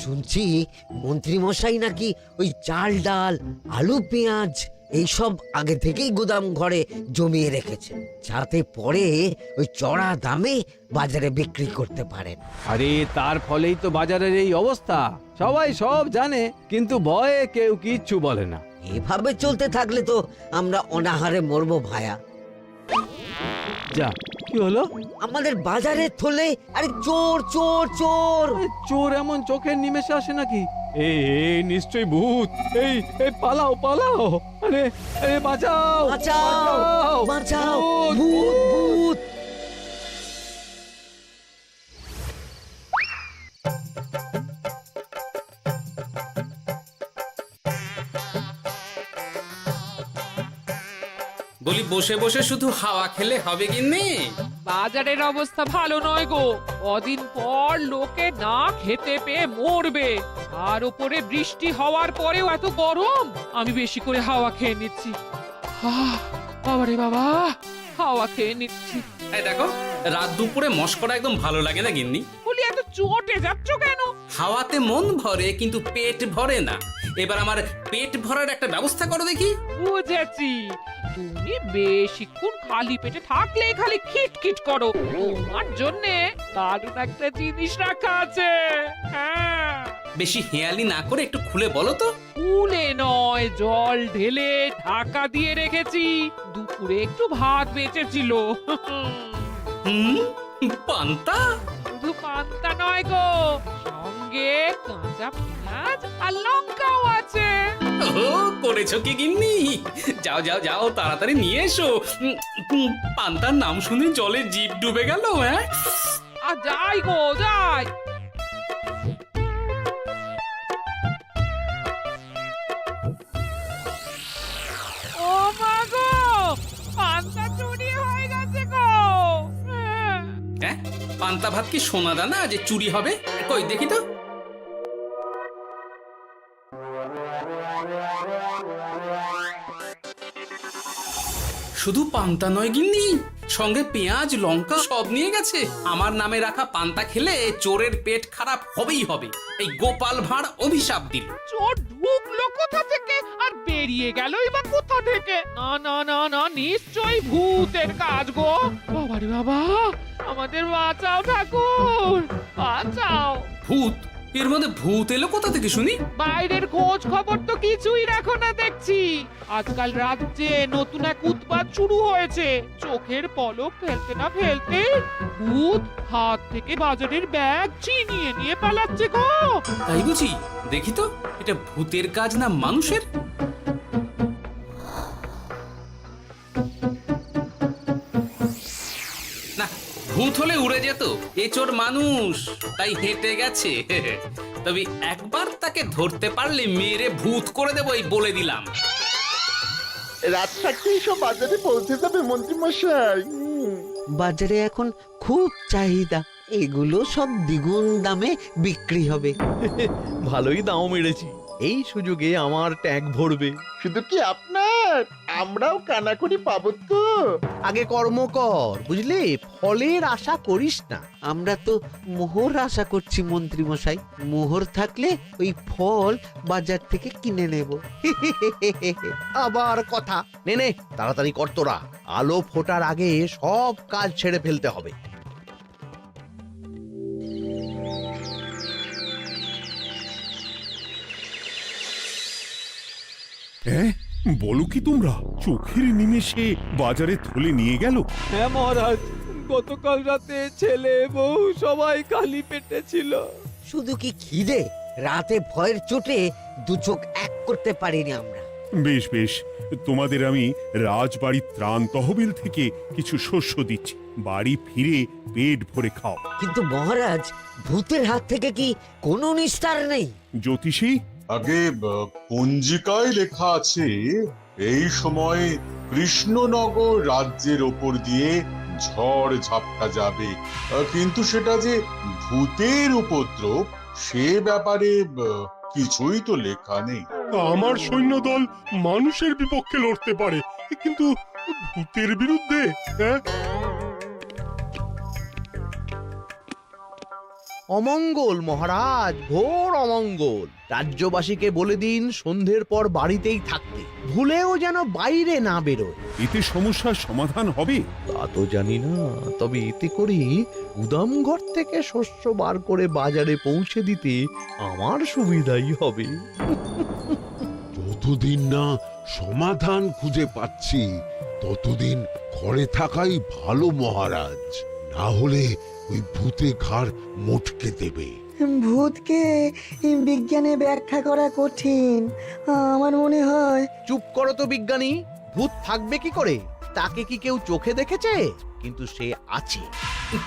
শুনছি মন্ত্রী মশাই নাকি ওই চাল ডাল আলু পেঁয়াজ এইসব আগে থেকেই গুদাম ঘরে জমিয়ে রেখেছে, যাতে পরে ওই চড়া দামে বাজারে বিক্রি করতে পারেন। আরে তার ফলেই তো বাজারের এই অবস্থা। সবাই সব জানে, কিন্তু ভয়ে কেউ কিচ্ছু বলে না। এভাবে চলতে থাকলে তো আমরা অনাহারে মরবো ভায়া। যা, কি হলো? আমাদের বাজারে থলে আরে চোর চোর চোর। চোর এমন চোখের নিমেষে আসে নাকি? এই নিশ্চয়ই ভূত। এই পালাও পালাও। আরে আরে বাঁচাও বাঁচাও বাঁচাও, ভূত ভূত। বলি বসে বসে শুধু হাওয়া খেলে হবে গিন্নি? বাজারের অবস্থা ভালো নয় গো। কদিন পর লোকে না খেতে পেয়ে মরবে। আর উপরে বৃষ্টি হওয়ার পরেও এত গরম। আমি বেশি করে হাওয়া খেয়ে নিচ্ছি। বাবারে বাবা, হাওয়া খেয়ে নিচ্ছি। এই দেখো, রাত দুপুরে মস্করা একদম ভালো লাগে না গিন্নি। বলি এত চটে যাচ্ছ কেন? হাওয়াতে মন ভরে কিন্তু পেট ভরে না। এবার আমার পেট ভরার একটা ব্যবস্থা করো দেখি। বুঝেছি, তুমি বেশিক্ষণ খালি পেটে থাকলে খালি খিটখিট করো। তোমার জন্যে দারুণ একটা জিনিস রাখা আছে। হ্যাঁ, বেশি হেয়ালি না করে একটু খুলে বলো তো। ফুলে নয়, জল ঢেলে ঢাকা দিয়ে রেখেছি। দুপুরে একটু ভাত বেঁচেছিল। হুম, পান্তা? শুধু পান্তা নয় গো, সঙ্গে কাঁচা পেঁয়াজ আর লঙ্কাও আছে। ও, করেছো কি গিন্নি? যাও যাও যাও, তাড়াতাড়ি নিয়ে এসো। পান্তার নাম শুনে জলে জিভ ডুবে গেল। হ্যাঁ, আর যাই গো যাই। ও মা গো, পান্তা চুরি হয়ে গেছে গো। হ্যাঁ, পান্তা ভাত কি সোনা দানা যে চুরি হবে? কই দেখি তো। শুধু পান্তা নয় গিন্নি, সঙ্গে পেঁয়াজ লঙ্কা সব নিয়ে গেছে। আমার নামে রাখা পান্তা খেলে চোরের পেট খারাপ হবেই হবে। এই গোপাল ভাঁড় অভিশাপ দিল। চোর ঢুকলো কোথা থেকে আর বেরিয়ে গেলই বা কোথা থেকে? না না না না, নিশ্চয়ই ভূতের কাজ গো। বাবারে বাবা, আমাদের বাঁচাও ঠাকুর, বাঁচাও। ভূত? এর মধ্যে ভূত এলো কোথা থেকে শুনি? বাইরের খোঁজ খবর তো কিছুই রাখো না দেখছি। আজকাল রাজ্যে নতুন এক উৎপাত শুরু হয়েছে। চোখের পলক ফেলতে না ফেলতে ভূত হাত থেকে বাজারের ব্যাগ ছিনিয়ে নিয়ে পালাচ্ছে গো। তাই বুঝি? দেখি তো, এটা ভূতের কাজ না মানুষের? না, ভূত হলে উড়ে যেত। এ চোর মানুষ, তাই হেঁটে গেছে। তবে একবার তাকে ধরতে পারলে মেরে ভূত করে দেবো, এই বলে দিলাম। রাত থাকতেই সব বাজারে পৌঁছে যাবে মন্ত্রী মশাই। বাজারে এখন খুব চাহিদা, এগুলো সব দ্বিগুণ দামে বিক্রি হবে। ভালোই দাম মেরেছি, এই সুযোগে আমার ট্যাঙ্ক ভরবে। শুধু কি আপনার, আমরাও কানাকড়ি পাবো তো। আগে কর্ম কর, বুঝলি? ফলের আশা করিস না। আমরা তো মোহর আশা করছি মন্ত্রী মশাই। মোহর থাকলে ওই ফল বাজার থেকে কিনে নেব। আবার কথা নে নে, তাড়াতাড়ি কর তোরা। আলো ফোটার আগে সব কাজ ছেড়ে ফেলতে হবে। হ্যাঁ, বলো কি তোমরা? চোখের নিমেষে বাজারে থলে নিয়ে গেল? হ্যাঁ মহারাজ, গতকাল রাতে ছেলে বউ সবাই খালি পেটে ছিল। শুধু কি খিদে, রাতে ভয়ের চোটে দু চোখ এক করতে পারিনি আমরা। বেশ বেশ, তোমাদের আমি রাজবাড়ির ত্রাণ তহবিল থেকে কিছু শস্য দিচ্ছি। বাড়ি ফিরে পেট ভরে খাও। কিন্তু মহারাজ, ভূতের হাত থেকে কি কোনো নিস্তার নেই? জ্যোতিষী, আগে পঞ্জিকায় লেখা আছে এই সময় কৃষ্ণনগর রাজ্যের ওপর দিয়ে ঝড় ঝাপটা যাবে, কিন্তু সেটা যে ভূতের উপদ্রব সে ব্যাপারে কিছুই তো লেখা নেই। আমার সৈন্যদল মানুষের বিপক্ষে লড়তে পারে, কিন্তু ভূতের বিরুদ্ধে? হ্যাঁ, অমঙ্গল মহারাজ, ঘোর অমঙ্গল। রাজ্যবাসীকে বলে দিন সন্ধ্যের পর বাড়িতেই থাকতে, ভুলেও যেন বাইরে না বেরোয়। এতে সমস্যার সমাধান হবে? তা তো জানি না, তবে এতে করে গুদাম ঘর থেকে শস্য বার করে বাজারে পৌঁছে দিতে আমার সুবিধাই হবে। যতদিন না সমাধান খুঁজে পাচ্ছি ততদিন ঘরে থাকাই ভালো মহারাজ, না হলে ওই ভূতে ঘাড় মোটকে দেবে। ভূতকে বিজ্ঞানে ব্যাখ্যা করা কঠিন, আমার মনে হয়। চুপ করো তো বিজ্ঞানী, ভূত থাকবে কি করে? তাকে কি কেউ চোখে দেখেছে? কিন্তু সে আছে।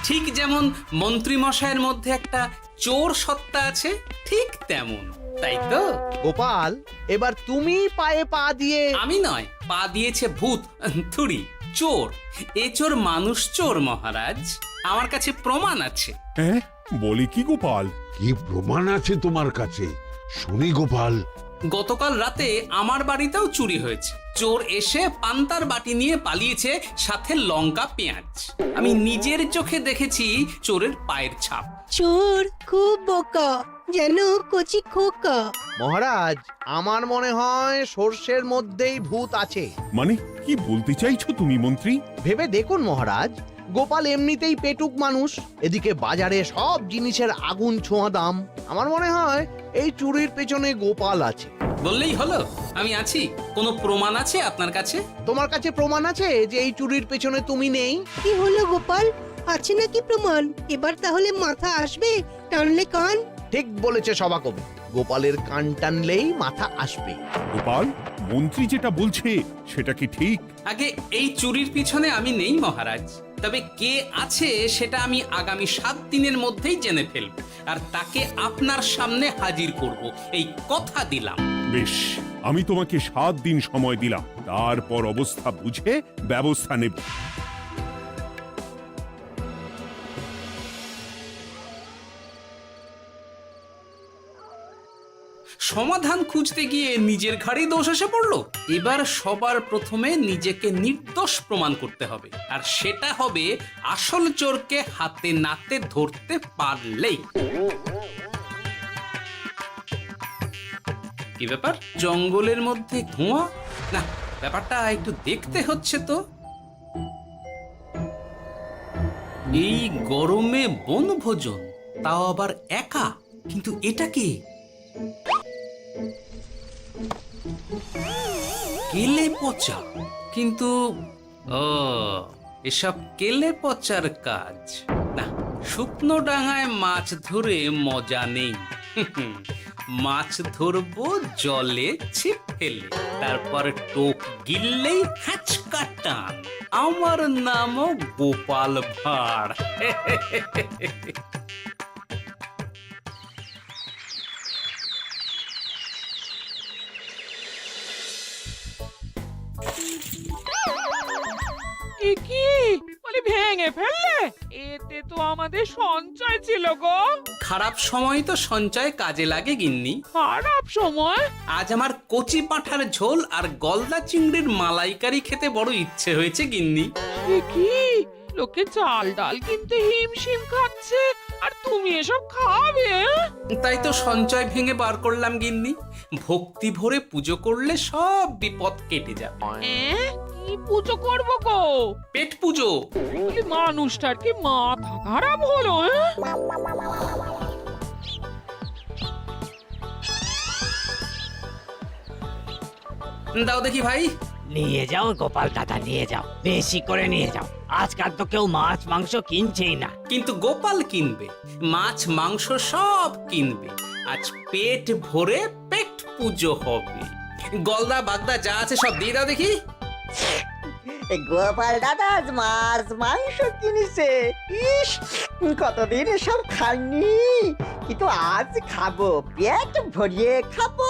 ঠিক যেমন মন্ত্রী মশাইয়ের মধ্যে একটা চোর সত্তা আছে, ঠিক তেমন, তাই তো? গোপাল, এবার তুমি পায়ে পা দিয়ে। আমি নয়, পা দিয়েছে ভূত, থুড়ি চোর। এ চোর মানুষ চোর মহারাজ, আমার কাছে প্রমাণ আছে। হ্যাঁ, বলে কি গোপাল? কি প্রমাণ আছে তোমার কাছে? শুনি গোপাল। গতকাল রাতে আমার বাড়িতেও চুরি হয়েছে। চোর এসে পান্তার বাটি নিয়ে পালিয়েছে, সাথে লঙ্কা পেঁয়াজ। আমি নিজের চোখে দেখেছি চোরের পায়ের ছাপ। চোর খুব বোকা, যেন কচি খোকা। মহারাজ, আমার মনে হয় সর্ষের মধ্যেই ভূত আছে। মানে কি বলতে চাইছো তুমি মন্ত্রী? ভেবে দেখুন মহারাজ, গোপাল এমনিতেই পেটুক মানুষ, এদিকে বাজারে সব জিনিসের আগুন ছোঁয়া দাম। আমার মনে হয় এই চুরির পেছনে গোপাল আছে। বললেই হলো আমি আছি। কোনো প্রমাণ আছে আপনার কাছে? তোমার কাছে প্রমাণ আছে যে এই চুরির পেছনে তুমি নেই? কি হলো গোপাল, আছে নাকি প্রমাণ? এবার তাহলে মাথা আসবে, টানলে কান। ঠিক বলেছে সভাকবি, গোপালের কান টানলেই মাথা আসবে। গোপাল, মন্ত্রী যেটা বলছে সেটা কি ঠিক? আগে এই চুরির পিছনে আমি নেই মহারাজ, তবে কে আছে সেটা আমি আগামী 7 দিনের মধ্যেই জেনে ফেলব, আর তাকে আপনার সামনে হাজির করব, এই কথা দিলাম। বেশ, আমি তোমাকে 7 দিন সময় দিলাম, তারপর অবস্থা বুঝে ব্যবস্থা নেব। সমাধান খুঁজতে গিয়ে নিজের ঘাড়েই দোষ এসে পড়লো। এবার সবার প্রথমে নিজেকে নির্দোষ প্রমাণ করতে হবে, আর সেটা হবে আসল চোরকে হাতে নাতে ধরতে পারলেই। কি ব্যাপার, জঙ্গলের মধ্যে ধোঁয়া? না, ব্যাপারটা একটু দেখতে হচ্ছে তো। এই গরমে বনভোজন, তাও আবার একা, কিন্তু এটা কি? কেলে পচা, কিন্তু এসব কেলে পচার কাজ না। শুকনো ডাঙায় মাছ ধরে মজা নেই। মাছ ধরবো জলে ছিপ ফেলে, তারপর টোপ গিললেই হ্যাচকা টান। আমার নামও গোপাল ভাঁড়। কি বলি, ভেঙে ফেললে? এতে তো আমাদের সঞ্চয় ছিল গো। খারাপ সময় তো সঞ্চয় কাজে লাগে গিন্নি। খারাপ সময়? আজ আমার কচি পাঁঠার ঝোল আর গলদা চিংড়ির মালাইকারি খেতে বড় ইচ্ছে হয়েছে গিন্নি। কি লোকে চাল ডাল কিনতে হিমশিম খাচ্ছে, আর তুমি এসব খাবে? তাই তো সঞ্চয় ভেঙে বার করলাম গিন্নি। ভক্তি ভরে পুজো করলে সব বিপদ কেটে যাবে। কি পুজো করবো গো? পেট পুজো। বলি, মানুষটার কি মাথা খারাপ হলো? দাও দেখি ভাই। নিয়ে যাও গোপাল দাদা, নিয়ে যাও, বেশি করে নিয়ে যাও। আজকাল তো কেউ মাছ মাংস কিনছেই না। কিন্তু গোপাল কিনবে, মাছ মাংস সব কিনবে। আজ পেট ভরে পেট পুজো হবে। গলদা বাগদা যা আছে সব দিয়ে দাও দেখি। গোপাল দাদা আজ মাছ মাংস কিনেছে। ইস, কতদিন এসব খাইনি, কিন্তু আজ খাবো, পেট ভরিয়ে খাবো।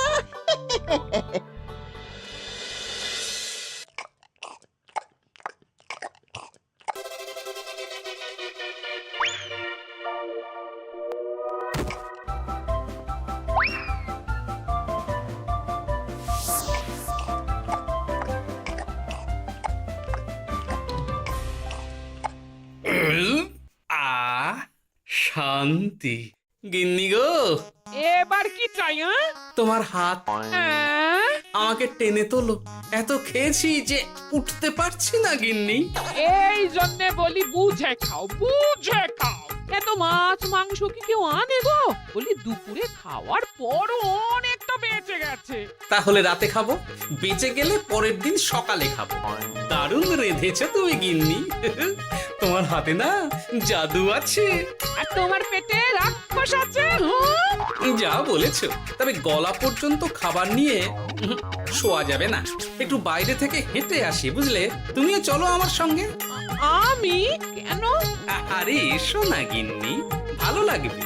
শান্তি। গিন্নি গো, এবার কি চাই? তোমার হাত হ্যাঁ? আমাকে টেনে তোলো। এত খেয়েছি যে উঠতে পারছি না গিন্নি। এই জন্যে বলি বুঝে খাও, বুঝে খাও। এত মাছ মাংস কি কেউ আনে গো? বলি দুপুরে খাওয়ার পরও অনেকটা বেঁচে গেছে। তাহলে রাতে খাবো, বেঁচে গেলে পরের দিন সকালে খাবো। দারুণ রেঁধেছো তুমি গিন্নি। তোমার হাতে না জাদু আছে। আর তোমার পেটে রাক্ষস আছে। হ্যাঁ? যা বলেছো, তবে গলা পর্যন্ত খাবার নিয়ে শোয়া যাবে না। একটু বাইরে থেকে হেঁটে আসি, বুঝলে? তুমিও চলো আমার সঙ্গে। আমি কেন? আরে এসো না গিন্নি, ভালো লাগবে।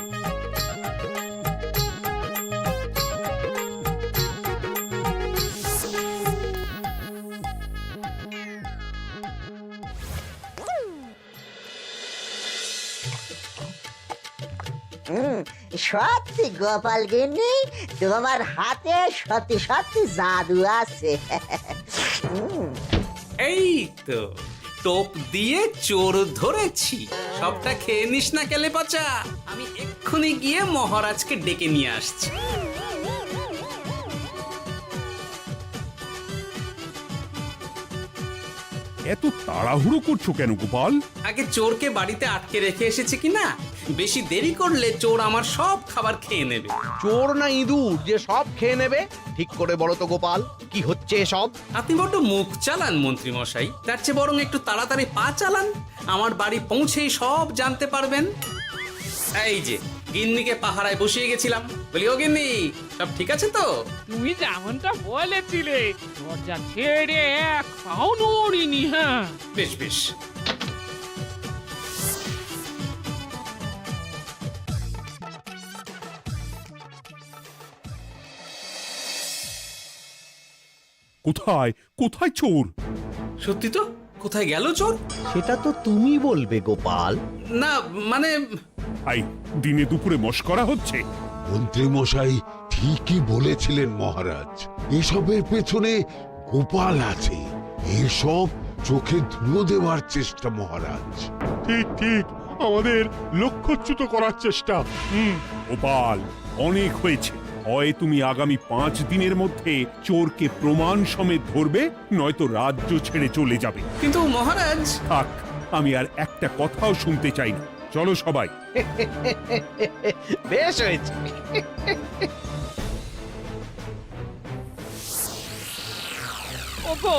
সত্যি গোপাল গিন্নি, তোমার হাতে সত্যি সত্যি জাদু আছে। এই তো টোপ দিয়ে চোর ধরেছি। সবটা খেয়ে নিস না কেলে পচা। আমি এক্ষুনি গিয়ে মহারাজকে ডেকে নিয়ে আসছি। এত তাড়াহুড়ো করছো কেন গোপাল? আগে চোরকে বাড়িতে আটকে রেখে এসেছে কিনা, বেশি দেরি করলে চোর আমার সব খাবার খেয়ে নেবে। চোর না ইঁদুর যে সব খেয়ে নেবে? ঠিক করে বলো তো গোপাল, কি হচ্ছে এসব? আপনি বড্ড মুখ চালান মন্ত্রী মশাই, তার চেয়ে বরং একটু তাড়াতাড়ি পা চালান। আমার বাড়ি পৌঁছেই সব জানতে পারবেন। এই যে গিন্নিকে পাহারায় বসিয়ে গেছিলাম, বলি ও গিন্নি, সব ঠিক আছে তো? তুমি যেমনটা বলেছিলে, দরজা ছেড়ে এক পাও নড়িনি। হ্যাঁ, বেশ বেশ। কোথায় কোথায় চোর? সত্যি তো, কোথায় গেল চোর? সেটা তো তুমি বলবে গোপাল। না মানে আই দিনে দুপুরে মশকরা হচ্ছে। মন্ত্রী মশাই ঠিকই বলেছিলেন মহারাজ, এসবের পেছনে গোপাল আছে। এসব চোখে ধুলো দেওয়ার চেষ্টা মহারাজ। ঠিক ঠিক, আমাদের লক্ষ্যচ্যুত করার চেষ্টা। গোপাল, অনেক হয়েছে। হয় তুমি আগামী 5 দিনের মধ্যে চোরকে প্রমাণ সমেত ধরবে, নয়তো রাজ্য ছেড়ে চলে যাবে। কিন্তু মহারাজ। থাক, আমি আর একটা কথাও শুনতে চাই না। চলো সবাই। বেশ হয়েছে। ওগো,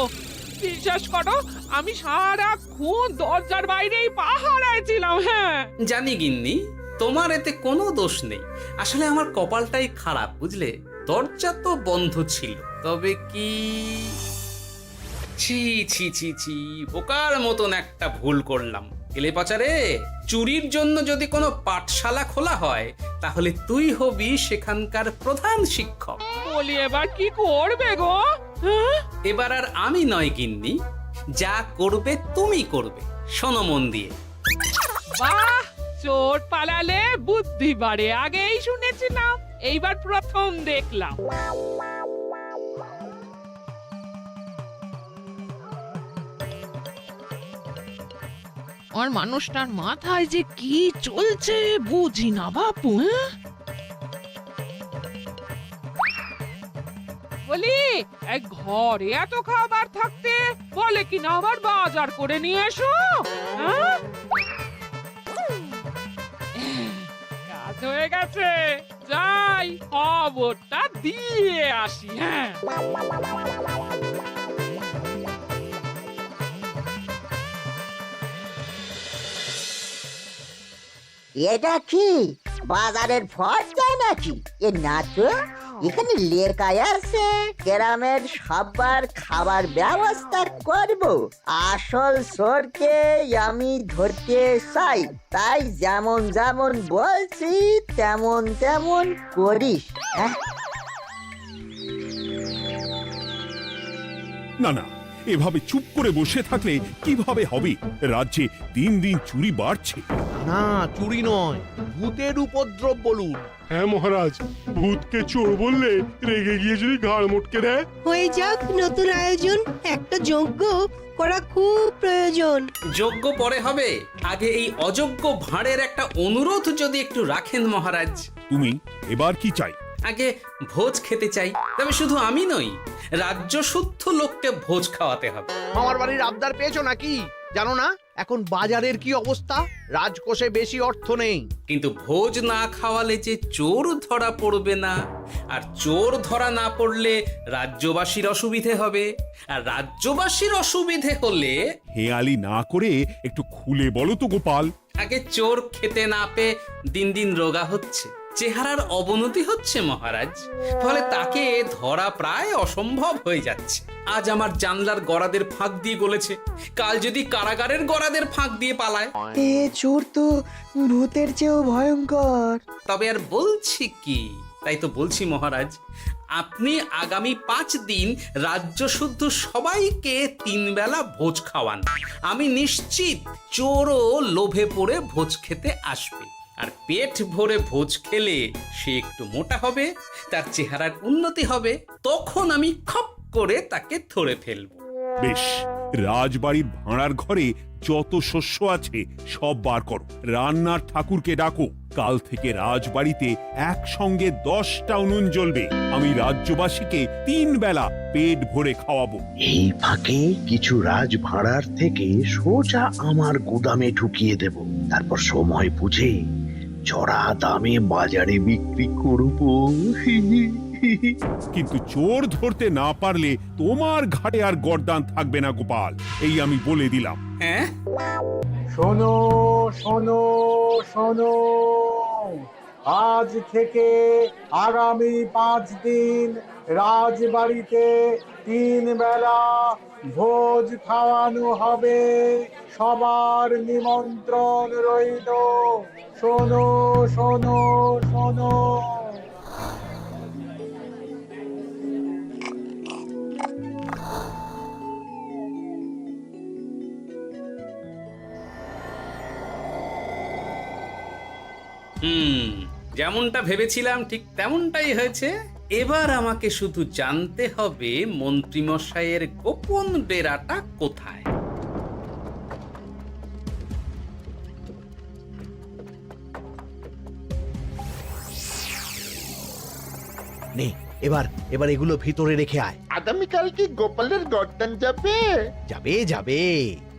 বিশ্বাস করো, আমি সারাক্ষণ দরজার বাইরেই পাহারায় ছিলাম। হ্যাঁ, জানি গিন্নি, তোমার এতে কোনো দোষ নেই। আসলে আমার কপালটাই খারাপ, বুঝলে? দরজা তো বন্ধ ছিল, তবে কি ছি ছি ছি ছি, বোকার মতন একটা ভুল করলাম। এলে পাচারে, চুরির জন্য যদি কোনো পাঠশালা খোলা হয়, তাহলে তুই হবি সেখানকার প্রধান শিক্ষক। বলি এবার কি করবে গো? হ্যাঁ? এবার আর আমি নয় গিন্নি, যা করবে তুমি করবে। শোনো মন দিয়ে। বাহ, চোর পালালে বুদ্ধি বাড়ে, আগেই শুনেছিলাম, এইবার প্রথম দেখলাম। আর মানুষটার মাথায় যে কি চলছে বুঝি না বাপু। হ্যাঁ, বলি এক ঘরে এত খাবার থাকতে বলে কিনা আবার বাজার করে নিয়ে এসো। হ্যাঁ, কাজ হয়ে গেছে, যাই খবরটা দিয়ে আসি। হ্যাঁ, এটা কি বাজারের ফর্দা নাকি? এ না তো, এখানে লেখা আছে গ্রামের সবার খাবার ব্যবস্থা করব। আসল চোরকে আমি ধরতে চাই, তাই যেমন যেমন বলছি তেমন তেমন করিস। হ্যাঁ, না না, এভাবে চুপ করে বসে থাকলে কিভাবে হবে? রাজ্যে দিন দিন চুরি বাড়ছে। না চুরি নয়, ভূতের উপদ্রব বলুন। হ্যাঁ মহারাজ, ভূতকে চোর বললে রেগে গিয়ে যদি ঘাড় মোটকে দেয়। হয়ে যাক নতুন আয়োজন, একটা যজ্ঞ করা খুব প্রয়োজন। যোগ্য পরে হবে, আগে এই অযোগ্য ভাঁড়ের একটা অনুরোধ যদি একটু রাখেন মহারাজ। তুমি এবার কি চাই? আগে ভোজ খেতে চাই, তবে শুধু আমি নই, রাজ্য শুদ্ধ লোককে ভোজ খাওয়াতে হবে। আমার বাড়ির আবদার পেয়েছো নাকি? জানো না এখন বাজারের কি অবস্থা? রাজকোষে বেশি অর্থ নেই। কিন্তু ভোজ না খাওয়ালে যে চোর ধরা পড়বে না, আর চোর ধরা না পড়লে রাজ্যবাসীর অসুবিধে হবে, আর রাজ্যবাসীর অসুবিধে হলে হেয়ালি না করে একটু খুলে বলো তো গোপাল। আগে চোর খেতে না পেয়ে দিন দিন রোগা হচ্ছে, চেহারার অবনতি হচ্ছে মহারাজ, ফলে তাকে ধরা প্রায় অসম্ভব হয়ে যাচ্ছে। আজ আমার জানলার গড়াদের ফাঁক দিয়ে গলেছে, কাল যদি কারাগারের গড়াদের ফাঁক দিয়ে পালায়। এ চোর তো ভূতের চেয়েও ভয়ঙ্কর। তবে আর বলছি কি, তাই তো বলছি মহারাজ, আপনি আগামী 5 দিন রাজ্য শুদ্ধ সবাইকে 3 বেলা ভোজ খাওয়ান। আমি নিশ্চিত চোরও লোভে পড়ে ভোজ খেতে আসবে, আর পেট ভরে ভোজ খেলে সে একটু মোটা হবে, তার চেহারার উন্নতি হবে, তখন আমি খপ করে তাকে ধরে ফেলব। বেশ, রাজবাড়ির ভাঁড়ার ঘরে যত শস্য আছে সব বার করো, রান্নার ঠাকুরকে ডাকো। কাল থেকে রাজবাড়িতে একসঙ্গে 10টা উনুন জ্বলবে। আমি রাজ্যবাসীকে 3 বেলা পেট ভরে খাওয়াবো। এই ফাঁকে কিছু রাজ ভাড়ার থেকে সোজা আমার গুদামে ঢুকিয়ে দেব, তারপর সময় বুঝে চড়া দামে বাজারে বিক্রি করব। কিন্তু চোর ধরতে না পারলে তোমার ঘাটে আর গর্দান থাকবে না গোপাল, এই আমি বলে দিলাম। হ্যাঁ, শোনো শোনো শোনো, আজ থেকে আগামী 5 দিন রাজবাড়িতে 3 বেলা ভোজ খাওয়ানো হবে। সবার নিমন্ত্রণ রইল। শোনো শোনো শোনো। যেমনটা ভেবেছিলাম ঠিক তেমনটাই হয়েছে। এবার আমাকে শুধু জানতে হবে মন্ত্রীমশাইয়ের গোপন ডেরাটা কোথায়। নে এবার এবার এগুলো ভিতরে রেখে আয়। আগামীকাল কি গোপালের গর্দান যাবে? যাবে যাবে,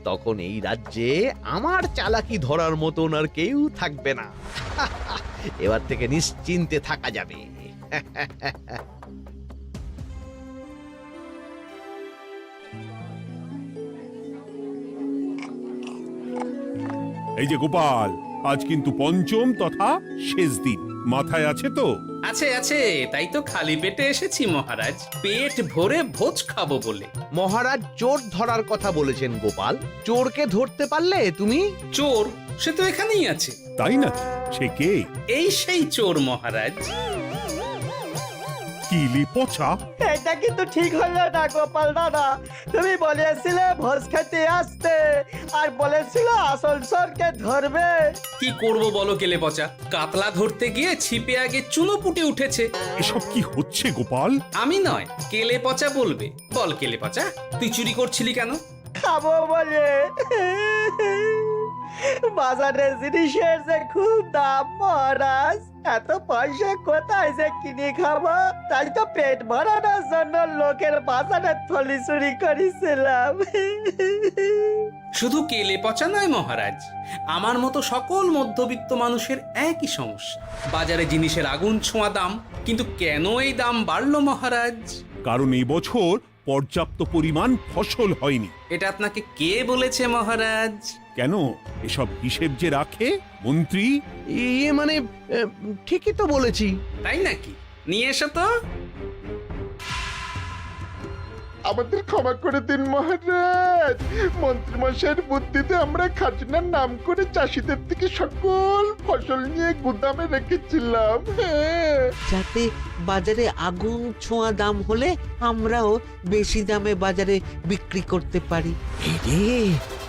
তখন এই রাজ্যে আমার চালাকি ধরার মতন আর কেউ থাকবে না। এবার থেকে নিশ্চিন্তে থাকা যাবে। এই যে গোপাল, আজ কিন্তু পঞ্চম তথা শেষ দিন, মাথায় আছে তো? আছে আছে, তাই তো খালি পেটে এসেছি মহারাজ, পেট ভরে ভোজ খাবো বলে। মহারাজ চোর ধরার কথা বলেছেন গোপাল, চোরকে ধরতে পারলে তুমি? চোর সে তো এখানেই আছে। তাই নাকি? সে কে? এই সেই চোর মহারাজ। কিলি পচা, এটা কিন্তু ঠিক হলো না গোপাল দাদা। তুমি বলেছিলে ভোজ খেতে আসতে, আর বলেছিলে আসল চোরকে ধরবে। কি করব বলো কেলে পচা, কাতলা ধরতে গিয়ে ছিপে আগে চুনো পুটে উঠেছে। এসব কি হচ্ছে গোপাল? আমি নয়, কেলে পচা বলবে। বল কেলে পচা, তুই চুরি করছিলি কেন? খাবো বলে। বাজারে জিনিসের যে খুব দাম মহারাজ, এত পয়সা কোথায় যে কিনে খাবো, তাই তো পেট ভরানোর জন্য লোকের বাজারে থলি চুরি করেছিলাম। শুধু কেলে পচা নয় মহারাজ, আমার মতো সকল মধ্যবিত্ত মানুষের একই সমস্যা। বাজারে জিনিসের আগুন ছোঁয়া দাম, কিন্তু কেন এই দাম বাড়লো মহারাজ? কারণ এই বছর পর্যাপ্ত পরিমাণ ফসল হয়নি। এটা আপনাকে কে বলেছে মহারাজ? কেন, এসব হিসেব যে রাখে মন্ত্রী। ইয়ে মানে ঠিকই তো বলেছি। তাই নাকি? নিয়ে এসো তো। আমাদের ক্ষমা করে দিন মহারাজ, মন্ত্রীমশাইয়ের বুদ্ধিতে আমরা খাজনার নাম করে চাষিদের থেকে সকল ফসল নিয়ে গুদামে রেখেছিলাম। যাতে বাজারে আগুন ছোঁয়া দাম হলে আমরাও বেশি দামে বাজারে বিক্রি করতে পারি। রে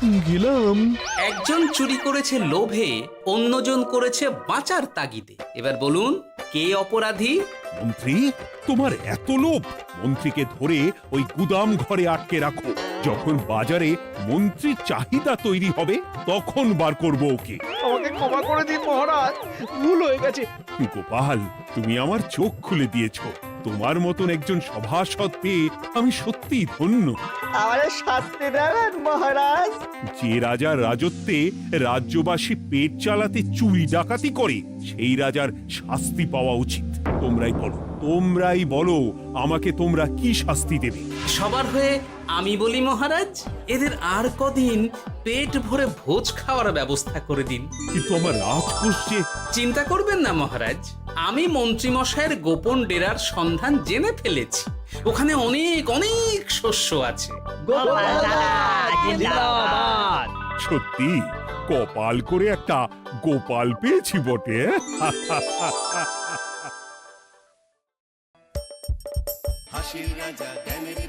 গেলাম। একজন চুরি করেছে লোভে, অন্যজন করেছে বাঁচার তাগিদে। এবার বলুন কে অপরাধী? মন্ত্রী, তোমার এত লোভ! মন্ত্রীকে ধরে ওই গুদাম ঘরে আটকে রাখো। যখন বাজারে মন্ত্রীর চাহিদা তৈরি হবে তখন বার করবো ওকে। আমাকে ক্ষমা করে দিন মহারাজ, ভুল হয়ে গেছে। গোপাল, তুমি আমার চোখ খুলে দিয়েছো। তোমার মতন একজন সভাসদ পেয়ে আমি সত্যিই ধন্য। আমারে শাস্তি দেবেন মহারাজ? যে রাজার রাজত্বে রাজ্যবাসী পেট চালাতে চুরি ডাকাতি করে সেই রাজার শাস্তি পাওয়া উচিত। তোমরাই বলো আমাকে তোমরা কি শাস্তি দেবে? সবার হয়ে আমি বলি মহারাজ, এদের আর কদিন পেট ভরে ভোজ খাওয়ার ব্যবস্থা করে দিন। কিন্তু আমার রাজকোষ যে... চিন্তা করবেন না মহারাজ, আমি মন্ত্রীমশাইয়ের গোপন ডেরার সন্ধান জেনে ফেলেছি। ওখানে অনেক অনেক শস্য আছে। সত্যি কপাল করে একটা গোপাল পেয়েছি বটে। হাসির রাজা জ্ঞানের